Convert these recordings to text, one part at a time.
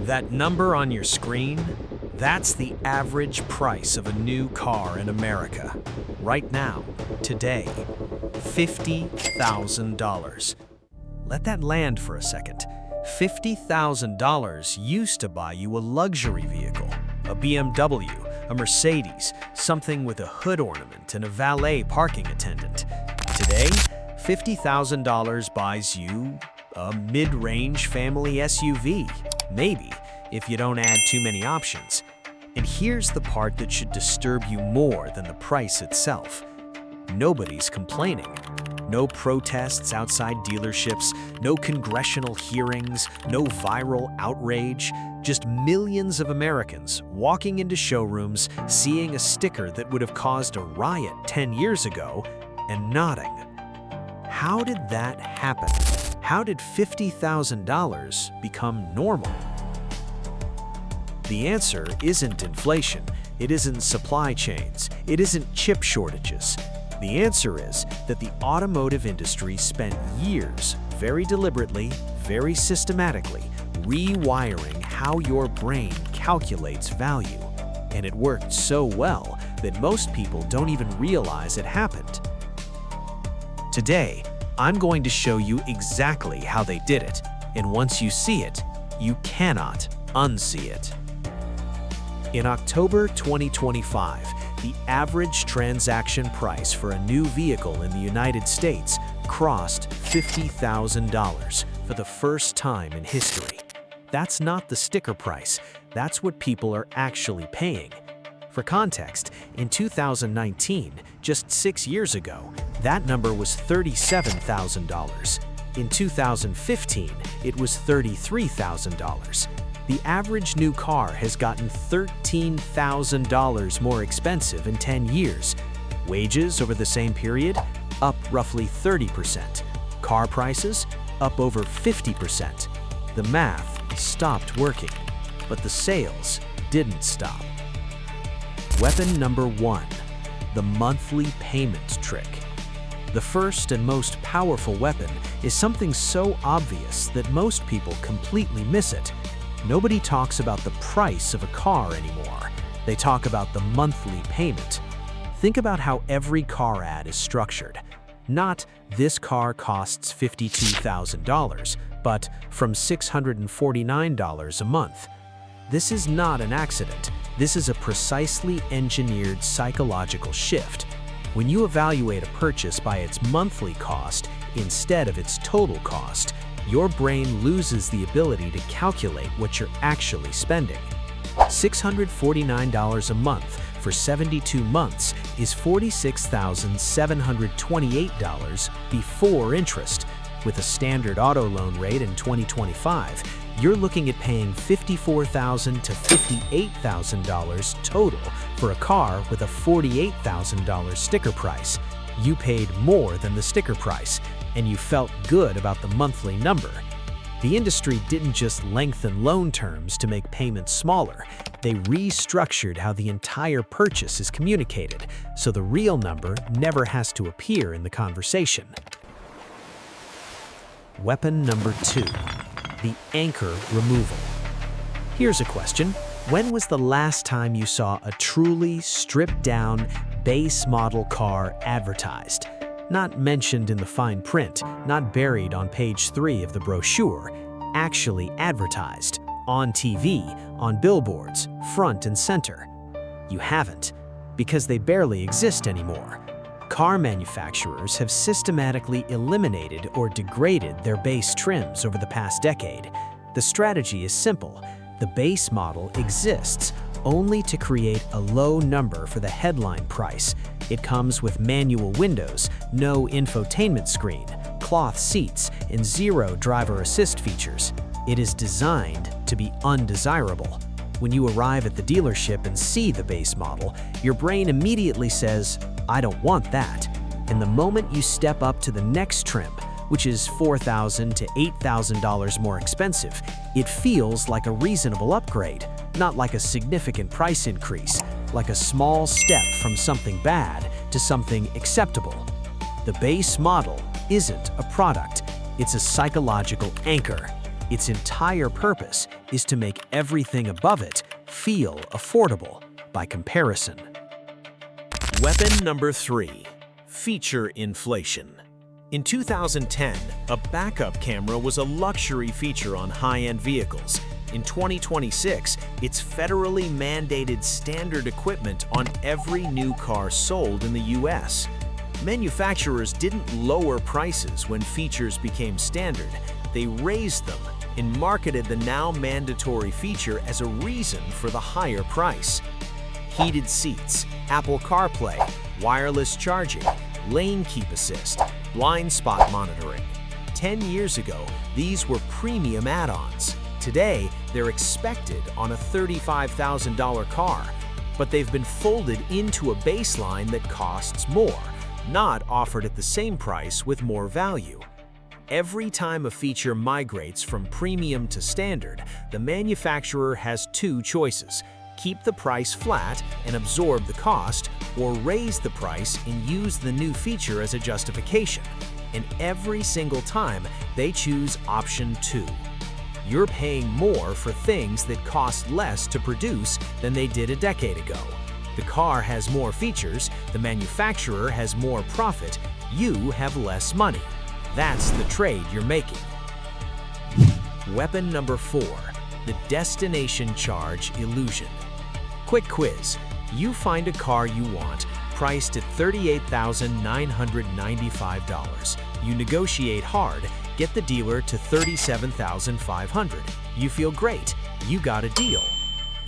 That number on your screen, that's the average price of a new car in America. Right now, today, $50,000. Let that land for a second. $50,000 used to buy you a luxury vehicle, a BMW, a Mercedes, something with a hood ornament and a valet parking attendant. Today, $50,000 buys you a mid-range family SUV, maybe, if you don't add too many options. And here's the part that should disturb you more than the price itself. Nobody's complaining. No protests outside dealerships, no congressional hearings, no viral outrage, just millions of Americans walking into showrooms, seeing a sticker that would have caused a riot 10 years ago, and nodding. How did that happen? How did $50,000 become normal? The answer isn't inflation, it isn't supply chains, it isn't chip shortages. The answer is that the automotive industry spent years, very deliberately, very systematically, rewiring how your brain calculates value. And it worked so well that most people don't even realize it happened. Today, I'm going to show you exactly how they did it, and once you see it, you cannot unsee it. In October 2025, the average transaction price for a new vehicle in the United States crossed $50,000 for the first time in history. That's not the sticker price, that's what people are actually paying. For context, in 2019, just 6 years ago, that number was $37,000. In 2015, it was $33,000. The average new car has gotten $13,000 more expensive in 10 years. Wages over the same period, up roughly 30%. Car prices, up over 50%. The math stopped working, but the sales didn't stop. Weapon number 1, the monthly payment trick. The first and most powerful weapon is something so obvious that most people completely miss it. Nobody talks about the price of a car anymore. They talk about the monthly payment. Think about how every car ad is structured. Not, this car costs $52,000, but from $649 a month. This is not an accident. This is a precisely engineered psychological shift. When you evaluate a purchase by its monthly cost instead of its total cost, your brain loses the ability to calculate what you're actually spending. $649 a month for 72 months is $46,728 before interest. With a standard auto loan rate in 2025, you're looking at paying $54,000 to $58,000 total for a car with a $48,000 sticker price. You paid more than the sticker price, and you felt good about the monthly number. The industry didn't just lengthen loan terms to make payments smaller. They restructured how the entire purchase is communicated, so the real number never has to appear in the conversation. Weapon number 2, the anchor removal. Here's a question. When was the last time you saw a truly stripped-down, base model car advertised? Not mentioned in the fine print, not buried on page 3 of the brochure, actually advertised, on TV, on billboards, front and center. You haven't, because they barely exist anymore. Car manufacturers have systematically eliminated or degraded their base trims over the past decade. The strategy is simple. The base model exists only to create a low number for the headline price. It comes with manual windows, no infotainment screen, cloth seats, and 0 driver assist features. It is designed to be undesirable. When you arrive at the dealership and see the base model, your brain immediately says, "I don't want that." And the moment you step up to the next trim, which is $4,000 to $8,000 more expensive, it feels like a reasonable upgrade, not like a significant price increase, like a small step from something bad to something acceptable. The base model isn't a product, it's a psychological anchor. Its entire purpose is to make everything above it feel affordable by comparison. Weapon number 3. Feature inflation. In 2010, a backup camera was a luxury feature on high-end vehicles. In 2026, it's federally mandated standard equipment on every new car sold in the US. Manufacturers didn't lower prices when features became standard. They raised them and marketed the now mandatory feature as a reason for the higher price. Heated seats, Apple CarPlay, wireless charging, lane keep assist, blind spot monitoring. 10 years ago, these were premium add-ons. Today, they're expected on a $35,000 car, but they've been folded into a baseline that costs more, not offered at the same price with more value. Every time a feature migrates from premium to standard, the manufacturer has two choices: keep the price flat and absorb the cost, or raise the price and use the new feature as a justification. And every single time, they choose option 2. You're paying more for things that cost less to produce than they did a decade ago. The car has more features, the manufacturer has more profit, you have less money. That's the trade you're making. Weapon number 4. The destination charge illusion. Quick quiz. You find a car you want, priced at $38,995. You negotiate hard, get the dealer to $37,500. You feel great, you got a deal.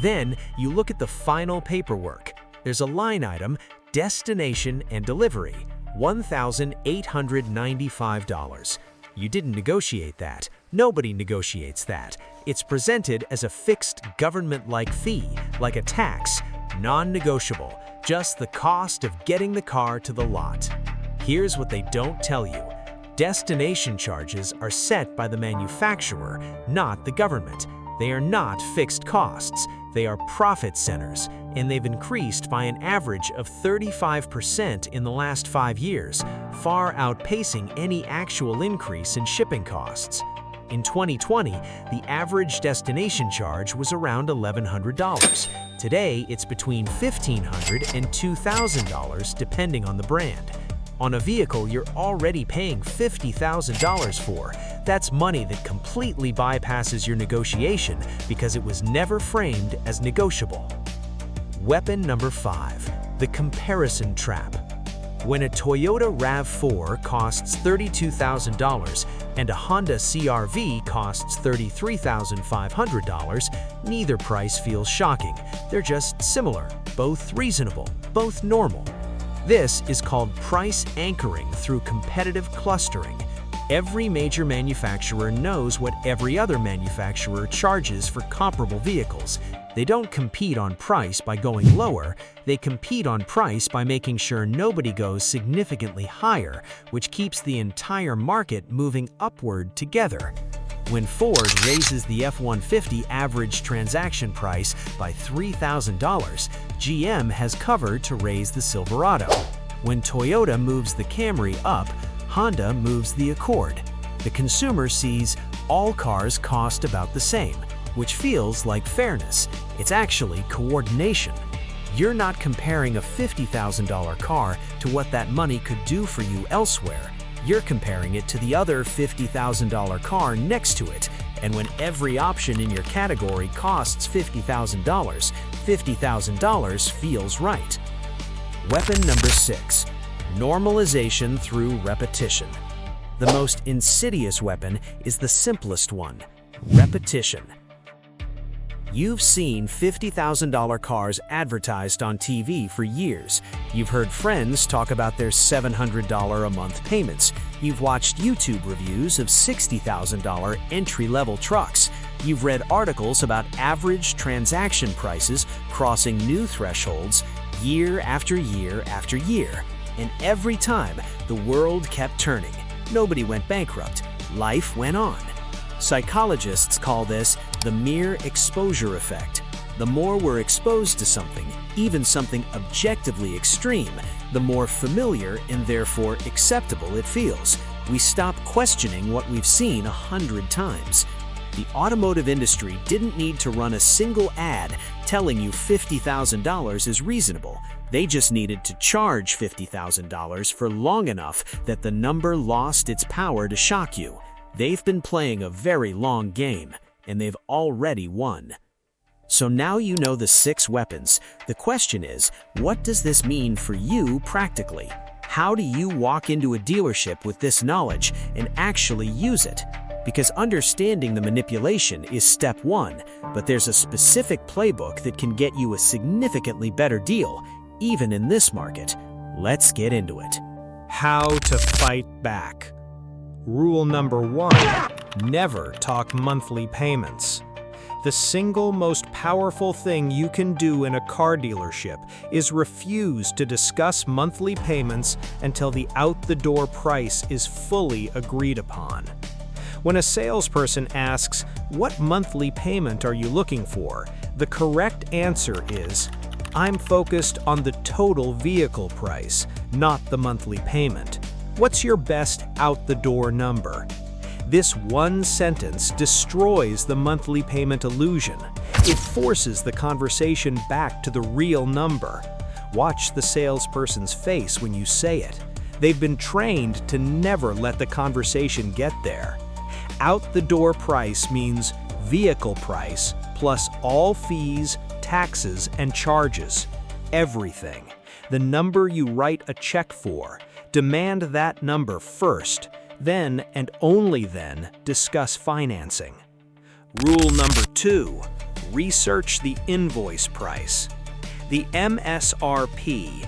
Then you look at the final paperwork. There's a line item, destination and delivery, $1,895. You didn't negotiate that. Nobody negotiates that. It's presented as a fixed government-like fee, like a tax, non-negotiable, just the cost of getting the car to the lot. Here's what they don't tell you. Destination charges are set by the manufacturer, not the government. They are not fixed costs. They are profit centers, and they've increased by an average of 35% in the last 5 years, far outpacing any actual increase in shipping costs. In 2020, the average destination charge was around $1,100. Today, it's between $1,500 and $2,000 depending on the brand. On a vehicle you're already paying $50,000 for, that's money that completely bypasses your negotiation because it was never framed as negotiable. Weapon number 5. The comparison trap. When a Toyota RAV4 costs $32,000 and a Honda CR-V costs $33,500, neither price feels shocking. They're just similar, both reasonable, both normal. This is called price anchoring through competitive clustering. Every major manufacturer knows what every other manufacturer charges for comparable vehicles. They don't compete on price by going lower, they compete on price by making sure nobody goes significantly higher, which keeps the entire market moving upward together. When Ford raises the F-150 average transaction price by $3,000, GM has cover to raise the Silverado. When Toyota moves the Camry up, Honda moves the Accord. The consumer sees all cars cost about the same, which feels like fairness. It's actually coordination. You're not comparing a $50,000 car to what that money could do for you elsewhere. You're comparing it to the other $50,000 car next to it, and when every option in your category costs $50,000, $50,000 feels right. Weapon number 6. Normalization through repetition. The most insidious weapon is the simplest one: repetition. You've seen $50,000 cars advertised on TV for years. You've heard friends talk about their $700 a month payments. You've watched YouTube reviews of $60,000 entry-level trucks. You've read articles about average transaction prices crossing new thresholds year after year after year. And every time, the world kept turning. Nobody went bankrupt. Life went on. Psychologists call this the mere exposure effect. The more we're exposed to something, even something objectively extreme, the more familiar and therefore acceptable it feels. We stop questioning what we've seen 100 times. The automotive industry didn't need to run a single ad telling you $50,000 is reasonable. They just needed to charge $50,000 for long enough that the number lost its power to shock you. They've been playing a very long game, and they've already won. So now you know the 6 weapons. The question is, what does this mean for you practically? How do you walk into a dealership with this knowledge and actually use it? Because understanding the manipulation is step 1, but there's a specific playbook that can get you a significantly better deal, even in this market. Let's get into it. How to fight back. Rule number 1, never talk monthly payments. The single most powerful thing you can do in a car dealership is refuse to discuss monthly payments until the out-the-door price is fully agreed upon. When a salesperson asks, "What monthly payment are you looking for?" the correct answer is, "I'm focused on the total vehicle price, not the monthly payment. What's your best out-the-door number?" This one sentence destroys the monthly payment illusion. It forces the conversation back to the real number. Watch the salesperson's face when you say it. They've been trained to never let the conversation get there. Out-the-door price means vehicle price plus all fees, taxes, and charges. Everything. The number you write a check for. Demand that number first. Then, and only then, discuss financing. Rule number 2, research the invoice price. The MSRP,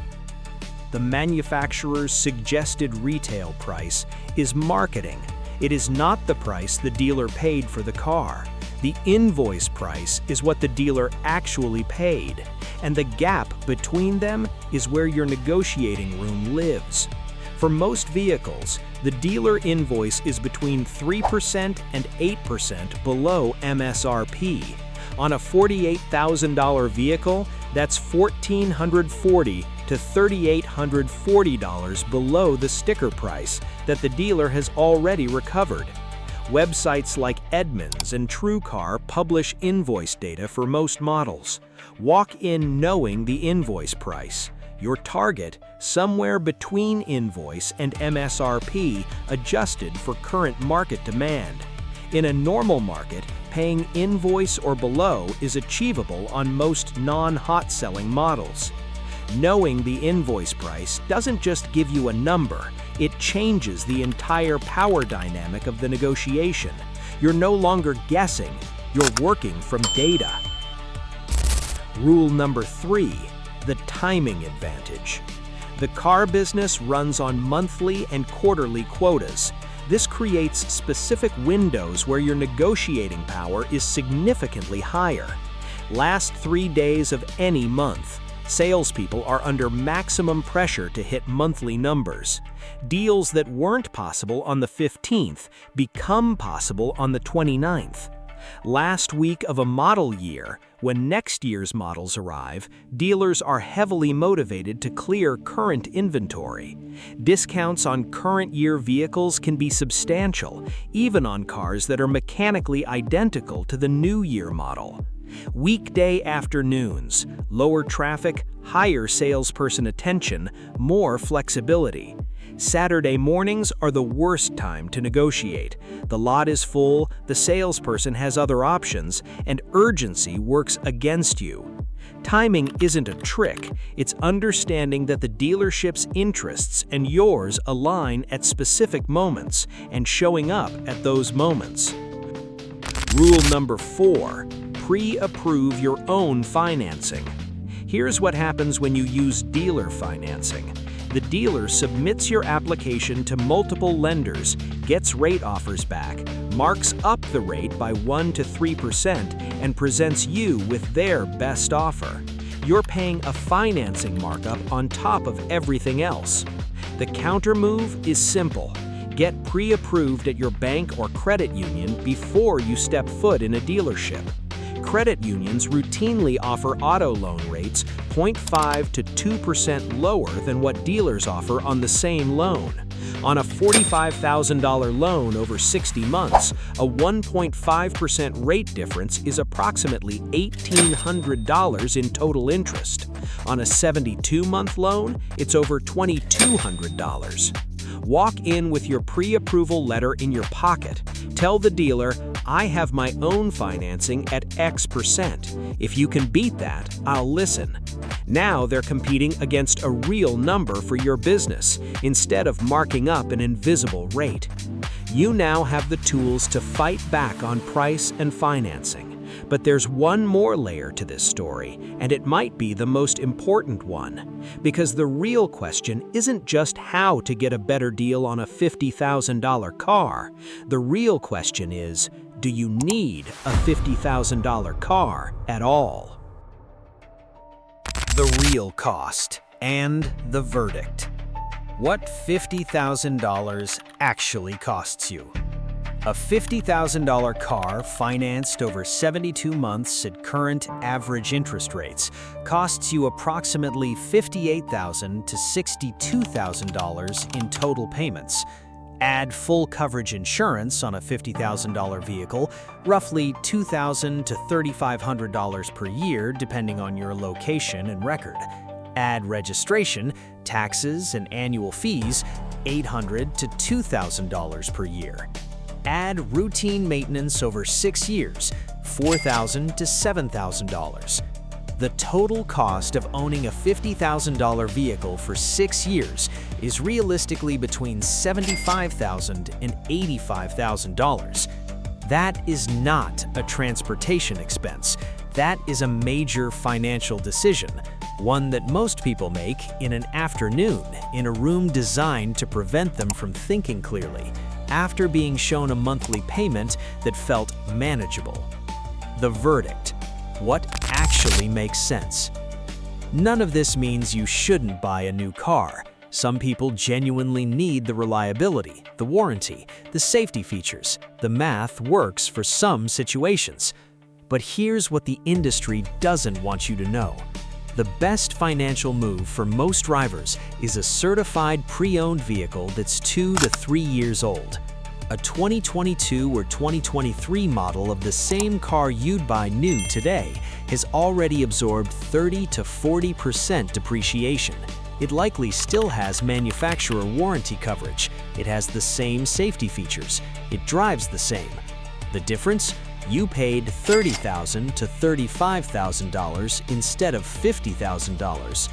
the manufacturer's suggested retail price, is marketing. It is not the price the dealer paid for the car. The invoice price is what the dealer actually paid, and the gap between them is where your negotiating room lives. For most vehicles, the dealer invoice is between 3% and 8% below MSRP. On a $48,000 vehicle, that's $1,440 to $3,840 below the sticker price that the dealer has already recovered. Websites like Edmunds and TrueCar publish invoice data for most models. Walk in knowing the invoice price. Your target, somewhere between invoice and MSRP, adjusted for current market demand. In a normal market, paying invoice or below is achievable on most non-hot-selling models. Knowing the invoice price doesn't just give you a number, it changes the entire power dynamic of the negotiation. You're no longer guessing, you're working from data. Rule number 3, the timing advantage. The car business runs on monthly and quarterly quotas. This creates specific windows where your negotiating power is significantly higher. Last 3 days of any month, salespeople are under maximum pressure to hit monthly numbers. Deals that weren't possible on the 15th become possible on the 29th. Last week of a model year, when next year's models arrive, dealers are heavily motivated to clear current inventory. Discounts on current year vehicles can be substantial, even on cars that are mechanically identical to the new year model. Weekday afternoons, lower traffic, higher salesperson attention, more flexibility. Saturday mornings are the worst time to negotiate. The lot is full, the salesperson has other options, and urgency works against you. Timing isn't a trick, it's understanding that the dealership's interests and yours align at specific moments and showing up at those moments. Rule number 4, pre-approve your own financing. Here's what happens when you use dealer financing. The dealer submits your application to multiple lenders, gets rate offers back, marks up the rate by 1 to 3%, and presents you with their best offer. You're paying a financing markup on top of everything else. The counter move is simple. Get pre-approved at your bank or credit union before you step foot in a dealership. Credit unions routinely offer auto loan rates 0.5 to 2% lower than what dealers offer on the same loan. On a $45,000 loan over 60 months, a 1.5% rate difference is approximately $1,800 in total interest. On a 72-month loan, it's over $2,200. Walk in with your pre-approval letter in your pocket. Tell the dealer, I have my own financing at X%. If you can beat that, I'll listen. Now they're competing against a real number for your business, instead of marking up an invisible rate. You now have the tools to fight back on price and financing. But there's one more layer to this story, and it might be the most important one. Because the real question isn't just how to get a better deal on a $50,000 car. The real question is, do you need a $50,000 car at all? The real cost and the verdict. What $50,000 actually costs you? A $50,000 car financed over 72 months at current average interest rates costs you approximately $58,000 to $62,000 in total payments. Add full coverage insurance on a $50,000 vehicle, roughly $2,000 to $3,500 per year depending on your location and record. Add registration, taxes, and annual fees, $800 to $2,000 per year. Add routine maintenance over 6 years, $4,000 to $7,000. The total cost of owning a $50,000 vehicle for 6 years is realistically between $75,000 and $85,000. That is not a transportation expense. That is a major financial decision, one that most people make in an afternoon in a room designed to prevent them from thinking clearly, after being shown a monthly payment that felt manageable. The verdict. What actually makes sense? None of this means you shouldn't buy a new car. Some people genuinely need the reliability, the warranty, the safety features. The math works for some situations. But here's what the industry doesn't want you to know. The best financial move for most drivers is a certified pre-owned vehicle that's 2 to 3 years old. A 2022 or 2023 model of the same car you'd buy new today has already absorbed 30 to 40% depreciation. It likely still has manufacturer warranty coverage. It has the same safety features. It drives the same. The difference? You paid $30,000 to $35,000 instead of $50,000.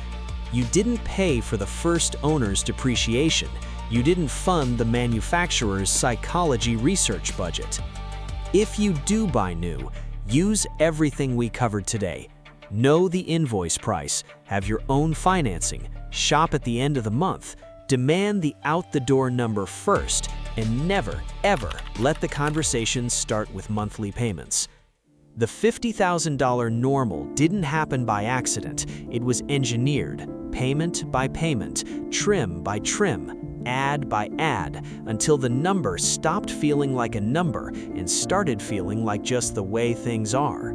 You didn't pay for the first owner's depreciation. You didn't fund the manufacturer's psychology research budget. If you do buy new, use everything we covered today. Know the invoice price, have your own financing, shop at the end of the month, demand the out-the-door number first, and never, ever let the conversation start with monthly payments. The $50,000 normal didn't happen by accident. It was engineered, payment by payment, trim by trim, ad by ad, until the number stopped feeling like a number and started feeling like just the way things are.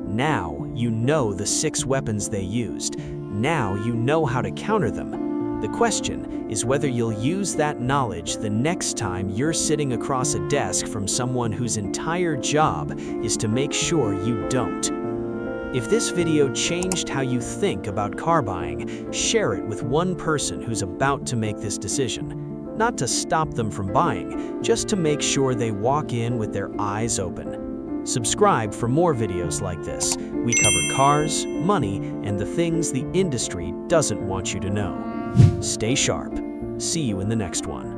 Now you know the 6 weapons they used. Now you know how to counter them. The question is whether you'll use that knowledge the next time you're sitting across a desk from someone whose entire job is to make sure you don't. If this video changed how you think about car buying, share it with one person who's about to make this decision. Not to stop them from buying, just to make sure they walk in with their eyes open. Subscribe for more videos like this. We cover cars, money, and the things the industry doesn't want you to know. Stay sharp. See you in the next one.